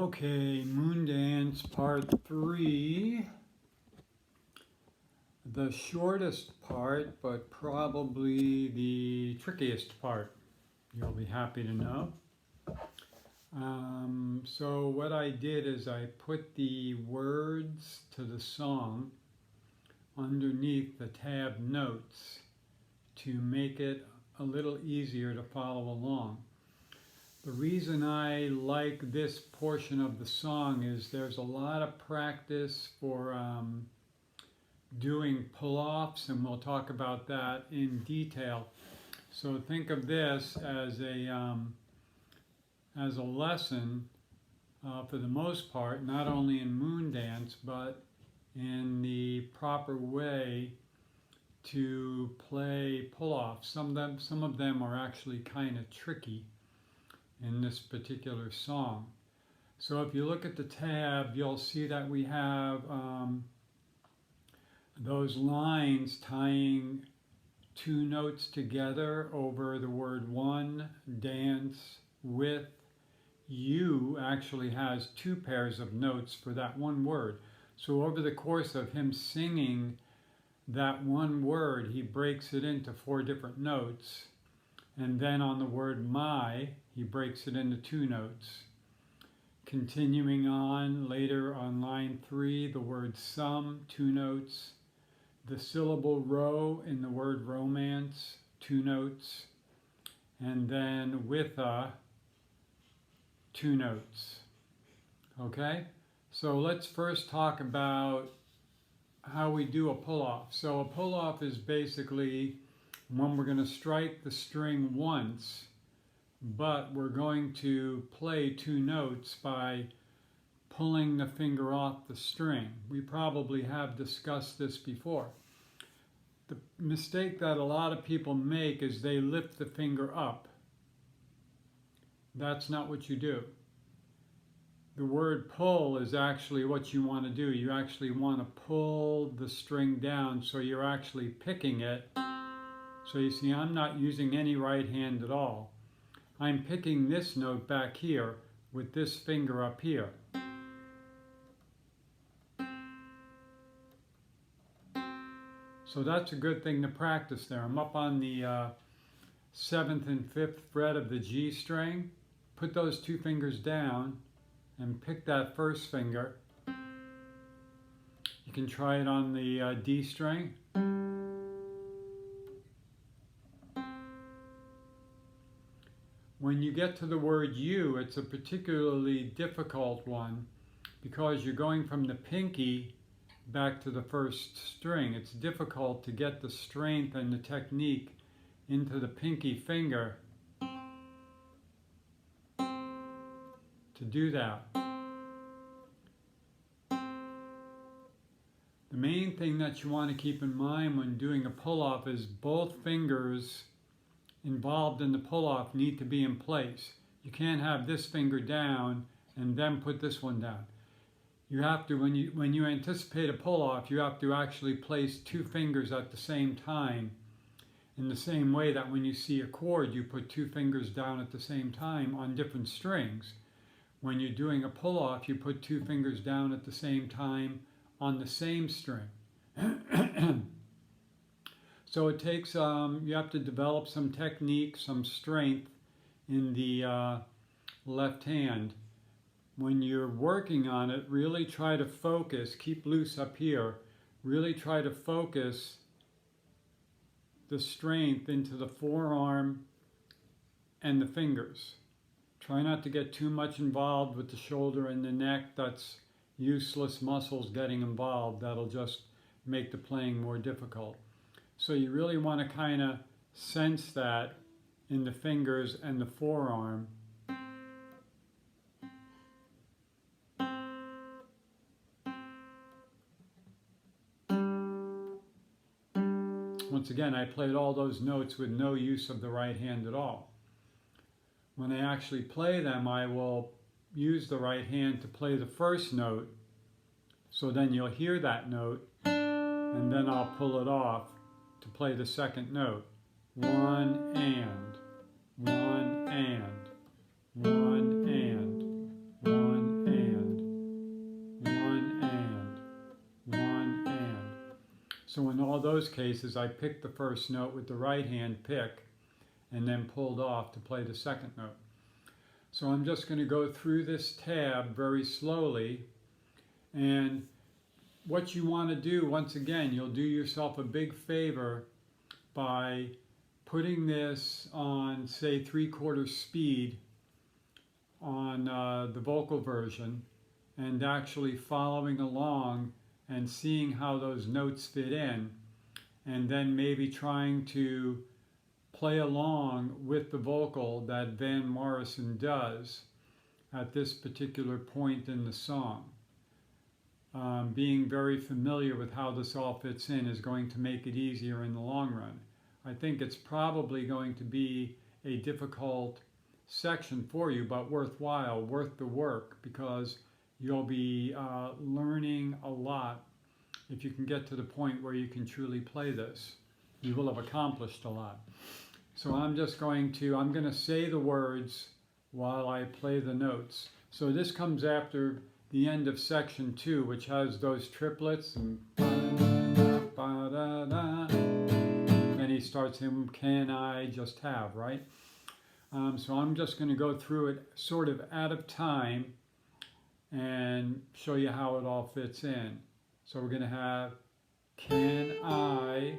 Okay, Moon Dance Part 3. The shortest part, but probably the trickiest part. You'll be happy to know. So what I did is I put the words to the song underneath the tab notes to make it a little easier to follow along. The reason I like this portion of the song is there's a lot of practice for doing pull-offs, and we'll talk about that in detail. So think of this as a lesson for the most part, not only in Moon Dance, but in the proper way to play pull-offs. Some of them are actually kind of tricky in this particular song. So if you look at the tab, you'll see that we have those lines tying two notes together over the word one, dance, with. You actually has two pairs of notes for that one word. So over the course of him singing that one word, he breaks it into four different notes. And then on the word my, he breaks it into two notes. Continuing on, later on line 3, the word some, two notes. The syllable ro in the word romance, two notes. And then with a, two notes. Okay? So let's first talk about how we do a pull-off. So a pull-off is basically when we're going to strike the string once, but we're going to play two notes by pulling the finger off the string. We probably have discussed this before. The mistake that a lot of people make is they lift the finger up. That's not what you do. The word pull is actually what you want to do. You actually want to pull the string down, so you're actually picking it. So you see, I'm not using any right hand at all. I'm picking this note back here with this finger up here. So that's a good thing to practice there. I'm up on the 7th and 5th fret of the G string. Put those two fingers down and pick that first finger. You can try it on the D string. When you get to the word you, it's a particularly difficult one because you're going from the pinky back to the first string. It's difficult to get the strength and the technique into the pinky finger to do that. The main thing that you want to keep in mind when doing a pull-off is both fingers involved in the pull-off need to be in place. You can't have this finger down and then put this one down. You have to, when you anticipate a pull-off, you have to actually place two fingers at the same time, in the same way that when you see a chord, you put two fingers down at the same time on different strings. When you're doing a pull-off, you put two fingers down at the same time on the same string. So it takes, you have to develop some technique, some strength in the left hand. When you're working on it, really try to focus, keep loose up here, really try to focus the strength into the forearm and the fingers. Try not to get too much involved with the shoulder and the neck. That's useless muscles getting involved. That'll just make the playing more difficult. So you really want to kind of sense that in the fingers and the forearm. Once again, I played all those notes with no use of the right hand at all. When I actually play them, I will use the right hand to play the first note. So then you'll hear that note, and then I'll pull it off to play the second note. One and, one and, one and, one and. all those cases, I picked the first note with the right hand pick and then pulled off to play the second note. So I'm just going to go through this tab very slowly, and what you want to do, once again, you'll do yourself a big favor by putting this on, say, 3/4 speed on the vocal version, and actually following along and seeing how those notes fit in, and then maybe trying to play along with the vocal that Van Morrison does at this particular point in the song. Being very familiar with how this all fits in is going to make it easier in the long run. I think it's probably going to be a difficult section for you, but worthwhile, worth the work, because you'll be learning a lot. If you can get to the point where you can truly play this, you will have accomplished a lot. So I'm going to say the words while I play the notes. So this comes after the end of section 2, which has those triplets, and then he starts him, can I just have, right? So I'm just going to go through it sort of out of time and show you how it all fits in. So we're going to have, can I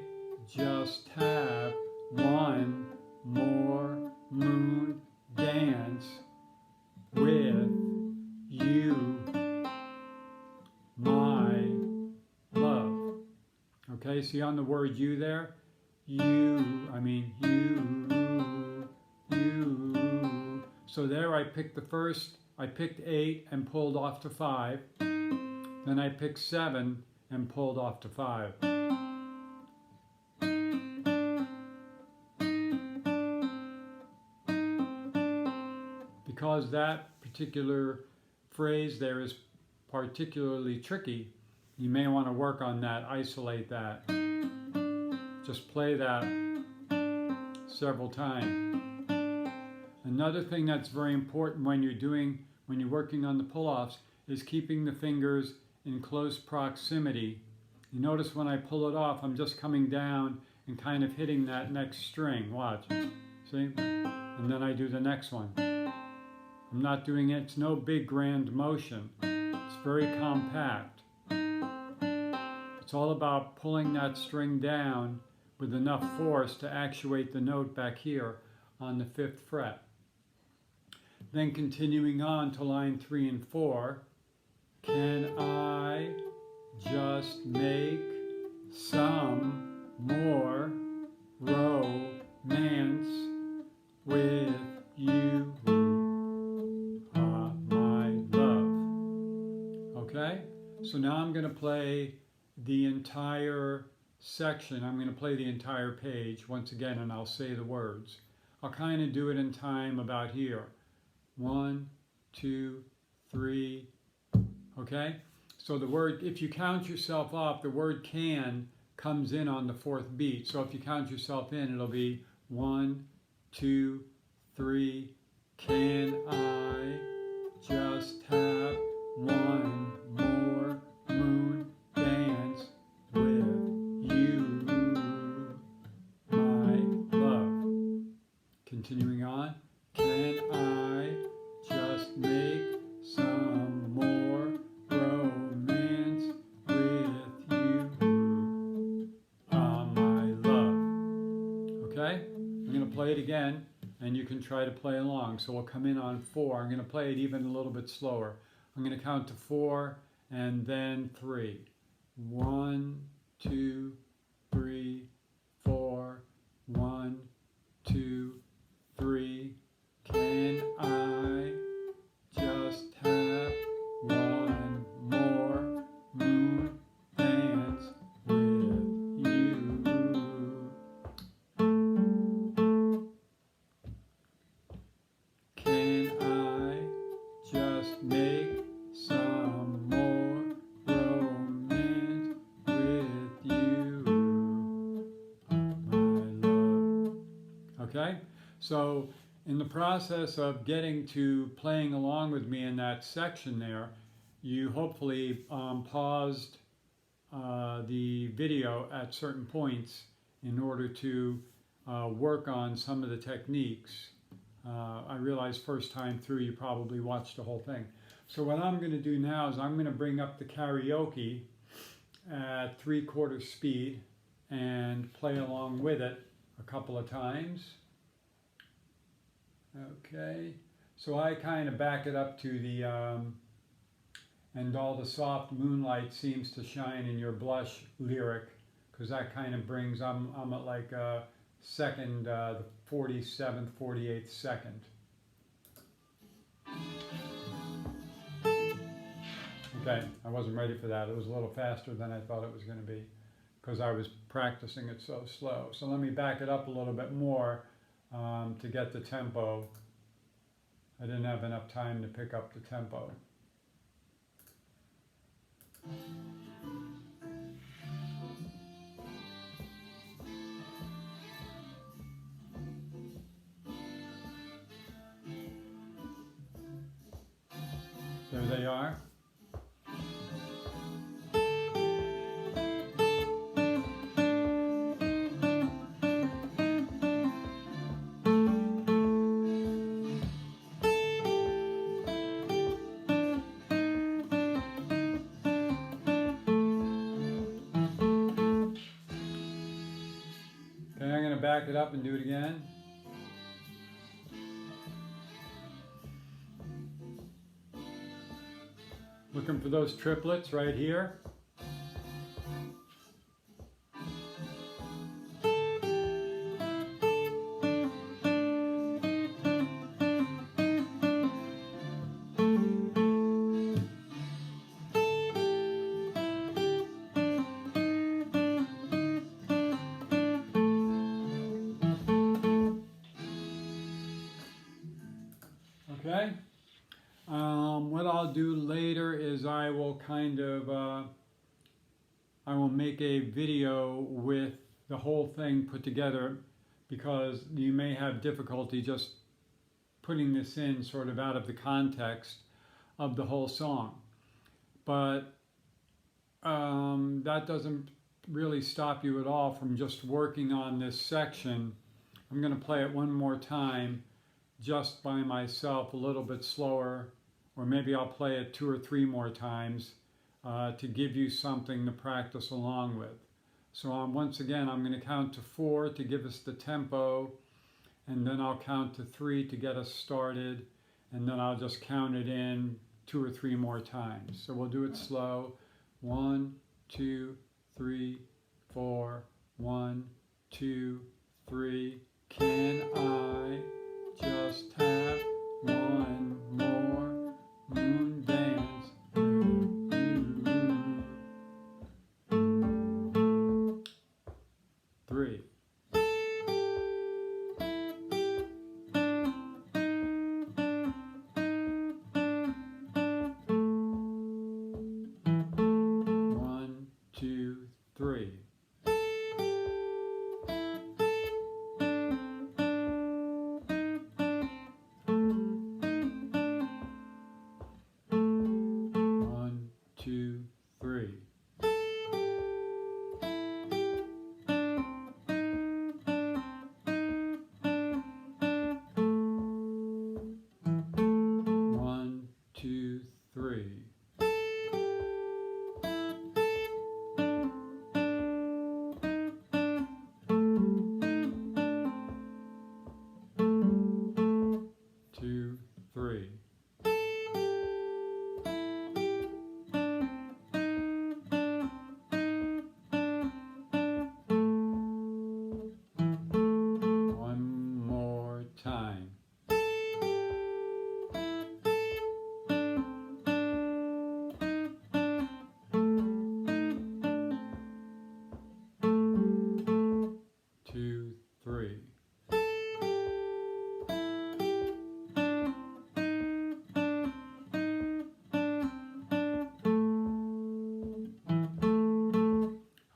just have one more moon dance with you, my love. Okay, see on the word you there? You. So there I picked I picked 8 and pulled off to 5. Then I picked 7 and pulled off to 5. Because that particular phrase there is particularly tricky, you may want to work on that, isolate that. Just play that several times. Another thing that's very important when you're working on the pull-offs is keeping the fingers in close proximity. You notice when I pull it off, I'm just coming down and kind of hitting that next string. Watch. See? And then I do the next one. I'm not doing it, it's no big grand motion. It's very compact. It's all about pulling that string down with enough force to actuate the note back here on the 5th fret. Then continuing on to line 3 and 4, can I just make some more romance with you, my love? Okay, so now I'm going to play the entire section. I'm going to play the entire page once again, and I'll say the words. I'll kind of do it in time about here. 1, 2, 3. Okay? So the word, if you count yourself off, the word can comes in on the 4th beat. So if you count yourself in, it'll be 1, 2, 3. Can I just have one more moon dance with you, my love? Continuing on. Can I just make some more romance with you, my love? Okay? I'm going to play it again, and you can try to play along. So we'll come in on 4. I'm going to play it even a little bit slower. I'm going to count to 4 and then 3. 1, 2, 3, 4. 1, 2, 3. Can I just have one more moon dance with you? Can I just make some more romance with you, my love? Okay? So in the process of getting to playing along with me in that section there, you hopefully paused the video at certain points in order to work on some of the techniques. I realize first time through you probably watched the whole thing. So what I'm going to do now is I'm going to bring up the karaoke at 3/4 speed and play along with it a couple of times. Okay, so I kind of back it up to the and all the soft moonlight seems to shine in your blush lyric, because that kind of brings, I'm at like second, the 47th, 48th second. Okay, I wasn't ready for that. It was a little faster than I thought it was going to be because I was practicing it so slow. So let me back it up a little bit more to get the tempo. I didn't have enough time to pick up the tempo. There they are. Okay, I'm going to back it up and do it again. Looking for those triplets right here. Okay. What I'll do later is I will kind of, I will make a video with the whole thing put together, because you may have difficulty just putting this in sort of out of the context of the whole song. But that doesn't really stop you at all from just working on this section. I'm going to play it one more time just by myself, a little bit slower, or maybe I'll play it 2 or 3 more times to give you something to practice along with. So once again, I'm going to count to 4 to give us the tempo, and then I'll count to 3 to get us started, and then I'll just count it in 2 or 3 more times. So we'll do it slow. 1, 2, 3, 4. 1, 2, 3. Can I just have one more moon dance with you? 3. One, two, three.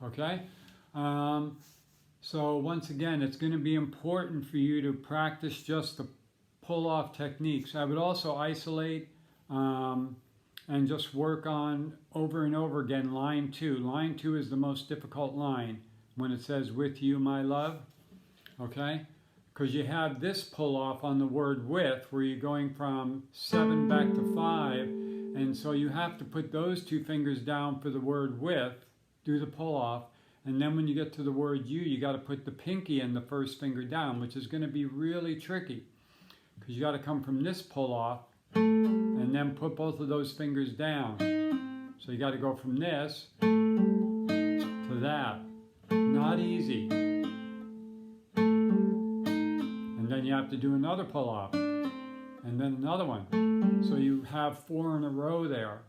Okay, so once again, it's going to be important for you to practice just the pull-off techniques. I would also isolate and just work on over and over again line 2. Line 2 is the most difficult line when it says with you, my love. Okay? Because you have this pull off on the word with, where you're going from 7 back to 5, and so you have to put those 2 fingers down for the word with, do the pull off, and then when you get to the word you got to put the pinky and the first finger down, which is going to be really tricky, because you got to come from this pull off and then put both of those fingers down. So you got to go from this to that. Not easy. And then you have to do another pull off, and then another one. So you have 4 in a row there.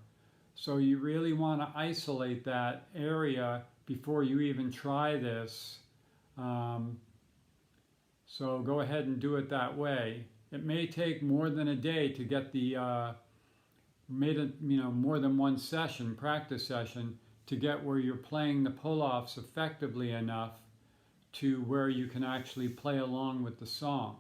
So you really want to isolate that area before you even try this. So go ahead and do it that way. It may take more than a day to get the more than one session, practice session, to get where you're playing the pull-offs effectively enough to where you can actually play along with the song.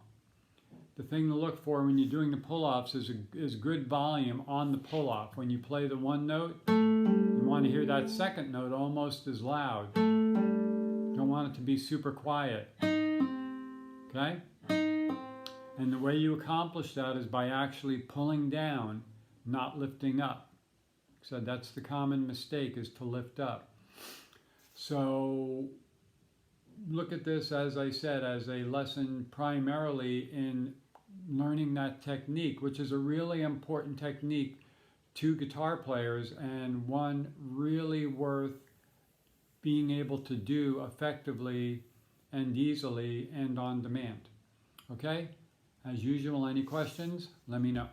The thing to look for when you're doing the pull-offs is good volume on the pull-off. When you play the one note, you want to hear that second note almost as loud. Don't want it to be super quiet. Okay? And the way you accomplish that is by actually pulling down, not lifting up. So that's the common mistake, is to lift up. So look at this, as I said, as a lesson primarily in learning that technique, which is a really important technique to guitar players, and one really worth being able to do effectively and easily and on demand. Okay? As usual, any questions, let me know.